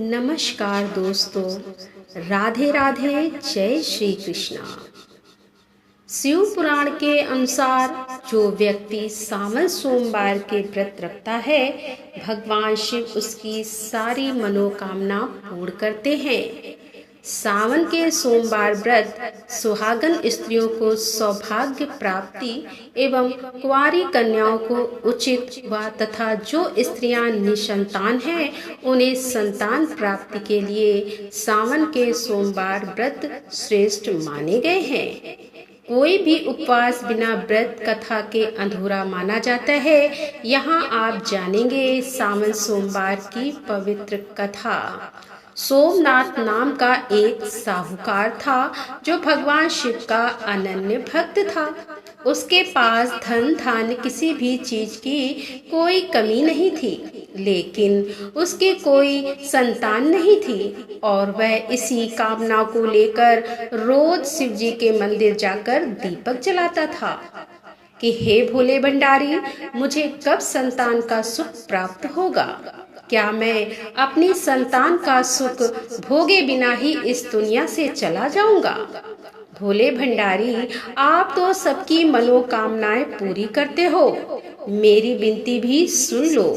नमस्कार दोस्तों, राधे राधे, जय श्री कृष्णा। शिव पुराण के अनुसार जो व्यक्ति सावन सोमवार के व्रत रखता है, भगवान शिव उसकी सारी मनोकामना पूर्ण करते हैं। सावन के सोमवार व्रत सुहागन स्त्रियों को सौभाग्य प्राप्ति एवं कुंवारी कन्याओं को उचित व तथा जो स्त्रियां निसंतान हैं उन्हें संतान प्राप्ति के लिए सावन के सोमवार व्रत श्रेष्ठ माने गए हैं। कोई भी उपवास बिना व्रत कथा के अधूरा माना जाता है। यहाँ आप जानेंगे सावन सोमवार की पवित्र कथा। सोमनाथ नाम का एक साहूकार था जो भगवान शिव का अनन्य भक्त था। उसके पास धन धान्य किसी भी चीज की कोई कमी नहीं थी, लेकिन उसकी कोई संतान नहीं थी और वह इसी कामना को लेकर रोज शिव जी के मंदिर जाकर दीपक जलाता था कि हे भोले भंडारी, मुझे कब संतान का सुख प्राप्त होगा। क्या मैं अपनी संतान का सुख भोगे बिना ही इस दुनिया से चला जाऊंगा। भोले भंडारी, आप तो सबकी मनोकामनाएं पूरी करते हो, मेरी विनती भी सुन लो।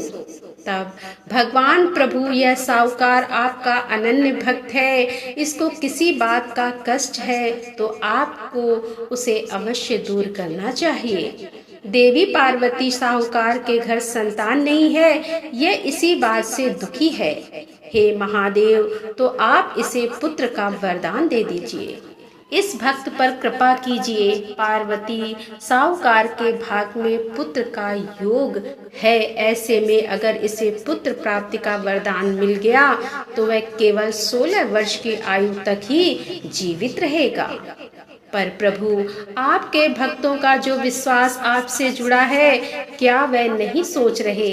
तब भगवान प्रभु, यह साहूकार आपका अनन्य भक्त है, इसको किसी बात का कष्ट है तो आपको उसे अवश्य दूर करना चाहिए। देवी पार्वती साहूकार के घर संतान नहीं है, यह इसी बात से दुखी है। हे महादेव, तो आप इसे पुत्र का वरदान दे दीजिए, इस भक्त पर कृपा कीजिए। पार्वती, साहूकार के भाग में पुत्र का योग है, ऐसे में अगर इसे पुत्र प्राप्ति का वरदान मिल गया तो वह केवल 16 वर्ष की आयु तक ही जीवित रहेगा। पर प्रभु, आपके भक्तों का जो विश्वास आपसे जुड़ा है, क्या वह नहीं सोच रहे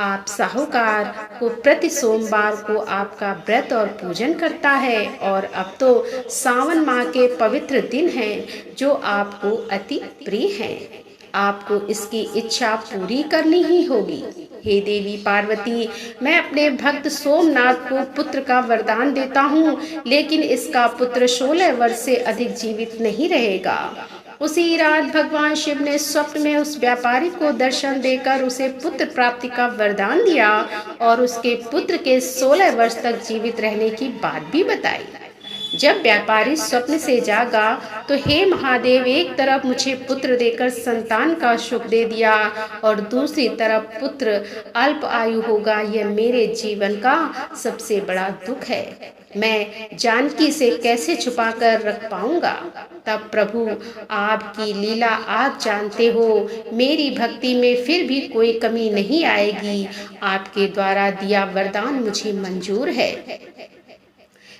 आप साहूकार को प्रति सोमवार को आपका व्रत और पूजन करता है, और अब तो सावन माह के पवित्र दिन हैं जो आपको अति प्रिय हैं। आपको इसकी इच्छा पूरी करनी ही होगी। हे देवी पार्वती, मैं अपने भक्त सोमनाथ को पुत्र का वरदान देता हूँ, लेकिन इसका पुत्र 16 वर्ष से अधिक जीवित नहीं रहेगा। उसी रात भगवान शिव ने स्वप्न में उस व्यापारी को दर्शन देकर उसे पुत्र प्राप्ति का वरदान दिया और उसके पुत्र के 16 वर्ष तक जीवित रहने की बात भी बताई। जब व्यापारी स्वप्न से जागा तो हे महादेव, एक तरफ मुझे पुत्र देकर संतान का सुख दे दिया और दूसरी तरफ पुत्र अल्प आयु होगा, यह मेरे जीवन का सबसे बड़ा दुख है। मैं जानकी से कैसे छुपा कर रख पाऊंगा। तब प्रभु, आपकी लीला आप जानते हो, मेरी भक्ति में फिर भी कोई कमी नहीं आएगी। आपके द्वारा दिया वरदान मुझे मंजूर है।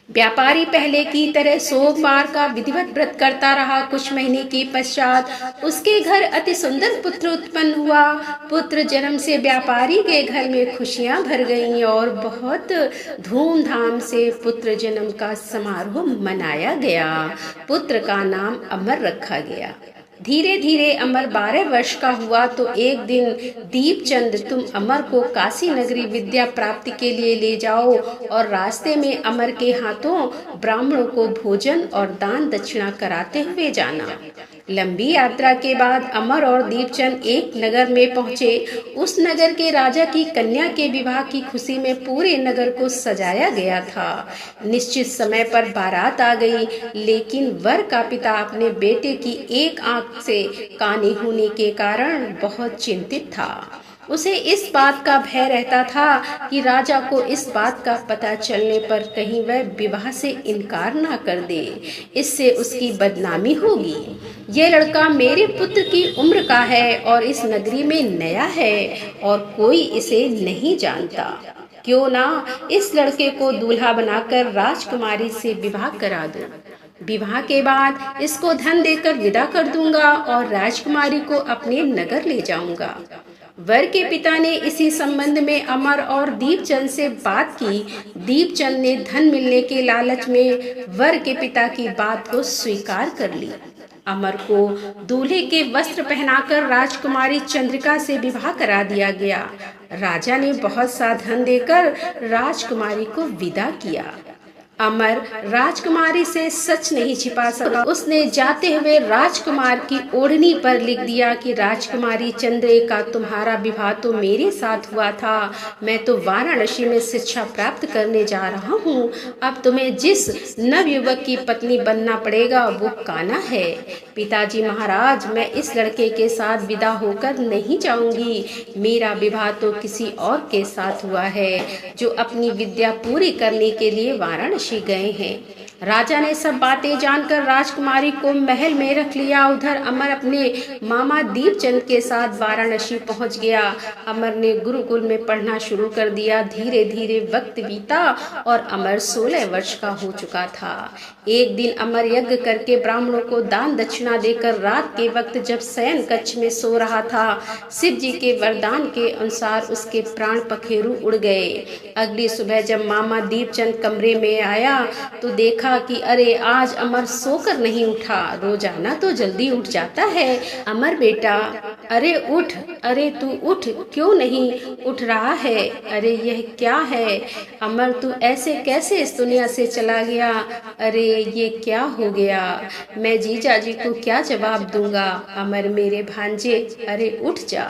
व्यापारी पहले की तरह सोमवार का विधिवत व्रत करता रहा। कुछ महीने के पश्चात उसके घर अति सुंदर पुत्र उत्पन्न हुआ। पुत्र जन्म से व्यापारी के घर में खुशियां भर गईं और बहुत धूमधाम से पुत्र जन्म का समारोह मनाया गया। पुत्र का नाम अमर रखा गया। धीरे धीरे अमर 12 वर्ष का हुआ तो एक दिन दीपचंद, तुम अमर को काशी नगरी विद्या प्राप्ति के लिए ले जाओ और रास्ते में अमर के हाथों ब्राह्मणों को भोजन और दान दक्षिणा कराते हुए जाना। लंबी यात्रा के बाद अमर और दीपचंद एक नगर में पहुंचे। उस नगर के राजा की कन्या के विवाह की खुशी में पूरे नगर को सजाया गया था। निश्चित समय पर बारात आ गई, लेकिन वर का पिता अपने बेटे की एक आंख से कानी होने के कारण बहुत चिंतित था। उसे इस बात का भय रहता था कि राजा को इस बात का पता चलने पर कहीं वह विवाह से इनकार ना कर दे, इससे उसकी बदनामी होगी। ये लड़का मेरे पुत्र की उम्र का है और इस नगरी में नया है और कोई इसे नहीं जानता। क्यों ना इस लड़के को दूल्हा बनाकर राजकुमारी से विवाह करा दूं। विवाह के बाद इसको धन देकर विदा कर दूंगा और राजकुमारी को अपने नगर ले जाऊंगा। वर के पिता ने इसी संबंध में अमर और दीपचंद से बात की। दीपचंद ने धन मिलने के लालच में वर के पिता की बात को स्वीकार कर ली। अमर को दूल्हे के वस्त्र पहनाकर राजकुमारी चंद्रिका से विवाह करा दिया गया। राजा ने बहुत सा धन देकर राजकुमारी को विदा किया। अमर राजकुमारी से सच नहीं छिपा सका। उसने जाते हुए राजकुमार की ओढ़नी पर लिख दिया कि राजकुमारी चंद्रिका, तुम्हारा विवाह तो मेरे साथ हुआ था। मैं तो वाराणसी में शिक्षा प्राप्त करने जा रहा हूँ। अब तुम्हें जिस नवयुवक की पत्नी बनना पड़ेगा वो कान्हा है। पिताजी महाराज, मैं इस लड़के के साथ विदा होकर नहीं जाऊंगी। मेरा विवाह तो किसी और के साथ हुआ है जो अपनी विद्या पूरी करने के लिए वाराणसी गए हैं। राजा ने सब बातें जानकर राजकुमारी को महल में रख लिया। उधर अमर अपने मामा दीपचंद के साथ वाराणसी पहुंच गया। अमर ने गुरुकुल में पढ़ना शुरू कर दिया। धीरे धीरे वक्त बीता और अमर 16 वर्ष का हो चुका था। एक दिन अमर यज्ञ करके ब्राह्मणों को दान दक्षिणा देकर रात के वक्त जब शयन कक्ष में सो रहा था, शिव जी के वरदान के अनुसार उसके प्राण पखेरु उड़ गए। अगली सुबह जब मामा दीपचंद कमरे में आया तो देखा कि अरे आज अमर सोकर नहीं उठा। रोजाना तो जल्दी उठ जाता है। अमर बेटा, अरे उठ, अरे तू उठ, क्यों नहीं उठ रहा है? अरे यह क्या है अमर, तू ऐसे कैसे इस दुनिया से चला गया? अरे ये क्या हो गया? मैं जीजा जी को क्या जवाब दूंगा? अमर मेरे भांजे, अरे उठ जा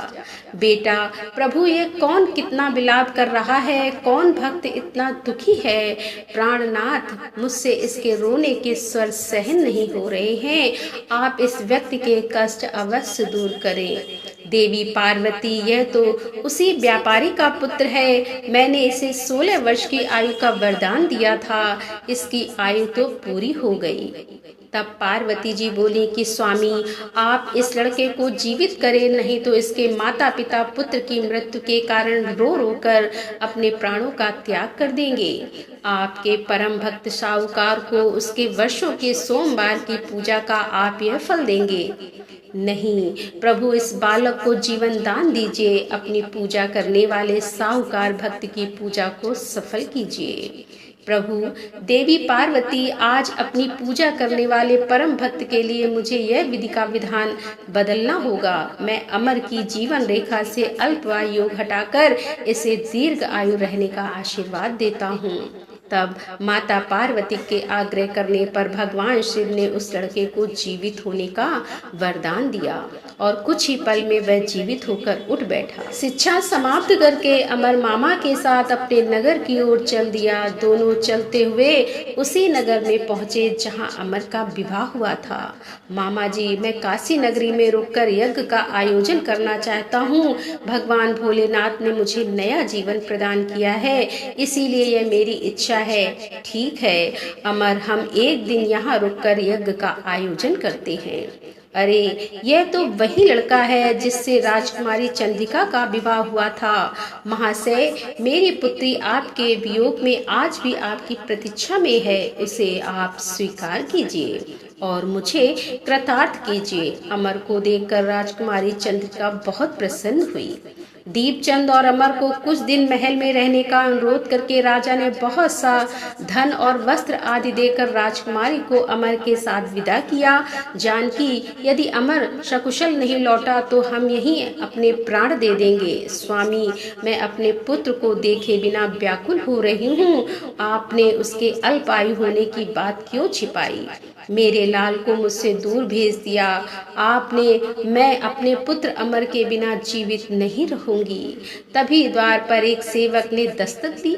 बेटा। प्रभु ये कौन कितना विलाप कर रहा है? कौन भक्त इतना दुखी है? प्राणनाथ, मुझसे इसके रोने के स्वर सहन नहीं हो रहे हैं। आप इस व्यक्ति के कष्ट अवश्य दूर करें। देवी पार्वती, यह तो उसी व्यापारी का पुत्र है। मैंने इसे 16 वर्ष की आयु का वरदान दिया था। इसकी आयु तो पूरी हो गई। तब पार्वती जी बोली कि स्वामी, आप इस लड़के को जीवित करें, नहीं तो इसके माता पिता पुत्र की मृत्यु के कारण रो रो कर अपने प्राणों का त्याग कर देंगे। आपके परम भक्त साहूकार को उसके वर्षों के सोमवार की पूजा का आप यह फल देंगे। नहीं प्रभु, इस बालक को जीवन दान दीजिए। अपनी पूजा करने वाले साहूकार भक्त की पूजा को सफल कीजिए। प्रभु, देवी पार्वती, आज अपनी पूजा करने वाले परम भक्त के लिए मुझे यह विधि का विधान बदलना होगा। मैं अमर की जीवन रेखा से अल्पवायु योग हटाकर इसे दीर्घ आयु रहने का आशीर्वाद देता हूँ। तब माता पार्वती के आग्रह करने पर भगवान शिव ने उस लड़के को जीवित होने का वरदान दिया और कुछ ही पल में वह जीवित होकर उठ बैठा। शिक्षा समाप्त करके अमर मामा के साथ अपने नगर की ओर चल दिया। दोनों चलते हुए उसी नगर में पहुंचे जहां अमर का विवाह हुआ था। मामा जी, मैं काशी नगरी में रुककर यज्ञ का आयोजन करना चाहता हूँ। भगवान भोलेनाथ ने मुझे नया जीवन प्रदान किया है, इसीलिए यह मेरी इच्छा है। ठीक है अमर, हम एक दिन यहाँ रुककर यज्ञ का आयोजन करते हैं। अरे यह तो वही लड़का है जिससे राजकुमारी चंद्रिका का विवाह हुआ था। महाशय, मेरी पुत्री आपके वियोग में आज भी आपकी प्रतीक्षा में है। उसे आप स्वीकार कीजिए और मुझे कृतार्थ कीजिए। अमर को देखकर राजकुमारी चंद्रिका बहुत प्रसन्न हुई। दीपचंद और अमर को कुछ दिन महल में रहने का अनुरोध करके राजा ने बहुत सा धन और वस्त्र आदि देकर राजकुमारी को अमर के साथ विदा किया। जानकी, यदि अमर सकुशल नहीं लौटा तो हम यहीं अपने प्राण दे देंगे। स्वामी, मैं अपने पुत्र को देखे बिना व्याकुल हो रही हूँ। आपने उसके अल्प आयु होने की बात क्यों छिपाई? मेरे लाल को मुझसे दूर भेज दिया आपने। मैं अपने पुत्र अमर के बिना जीवित नहीं रहूंगी। तभी द्वार पर एक सेवक ने दस्तक दी।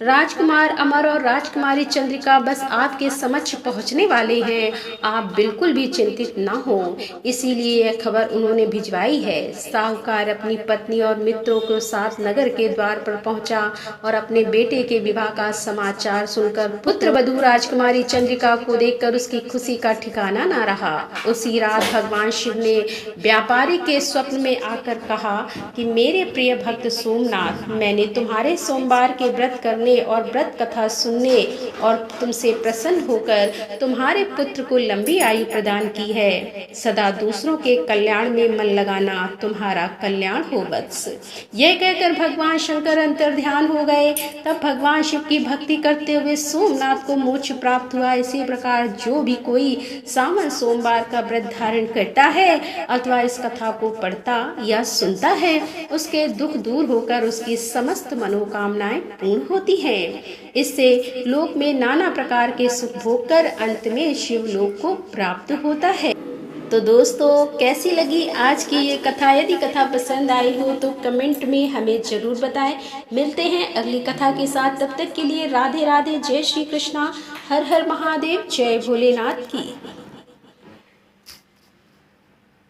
राजकुमार अमर और राजकुमारी चंद्रिका बस आपके समक्ष पहुंचने वाले हैं। आप बिल्कुल भी चिंतित ना हो, इसीलिए यह खबर उन्होंने भिजवाई है। साहूकार अपनी पत्नी और मित्रों के साथ नगर के द्वार पर पहुंचा और अपने बेटे के विवाह का समाचार सुनकर पुत्र वधू राजकुमारी चंद्रिका को देखकर उसकी खुशी का ठिकाना ना रहा। उसी रात भगवान शिव ने व्यापारी के स्वप्न में आकर कहा कि मेरे प्रिय भक्त सोमनाथ, मैंने तुम्हारे सोमवार के व्रत करने और व्रत कथा सुनने और तुमसे प्रसन्न होकर तुम्हारे पुत्र को लंबी आयु प्रदान की है। सदा दूसरों के कल्याण में मन लगाना तुम्हारा कल्याण हो वत्स। यह कहकर भगवान शंकर अंतर्ध्यान हो गए। तब भगवान शिव की भक्ति करते हुए सोमनाथ को मोक्ष प्राप्त हुआ। इसी प्रकार जो भी कोई सावन सोमवार का व्रत धारण करता है अथवा इस कथा को पढ़ता या सुनता है, उसके दुख दूर होकर उसकी समस्त मनोकामनाएं पूर्ण होती हैं। इससे लोक में नाना प्रकार के सुख भोग कर अंत में शिवलोक को प्राप्त होता है। तो दोस्तों, कैसी लगी आज की ये कथा? यदि कथा पसंद आई हो तो कमेंट में हमें जरूर बताएं। मिलते हैं अगली कथा के साथ, तब तक के लिए राधे राधे, जय श्री कृष्णा, हर हर महादेव, जय भोलेनाथ की।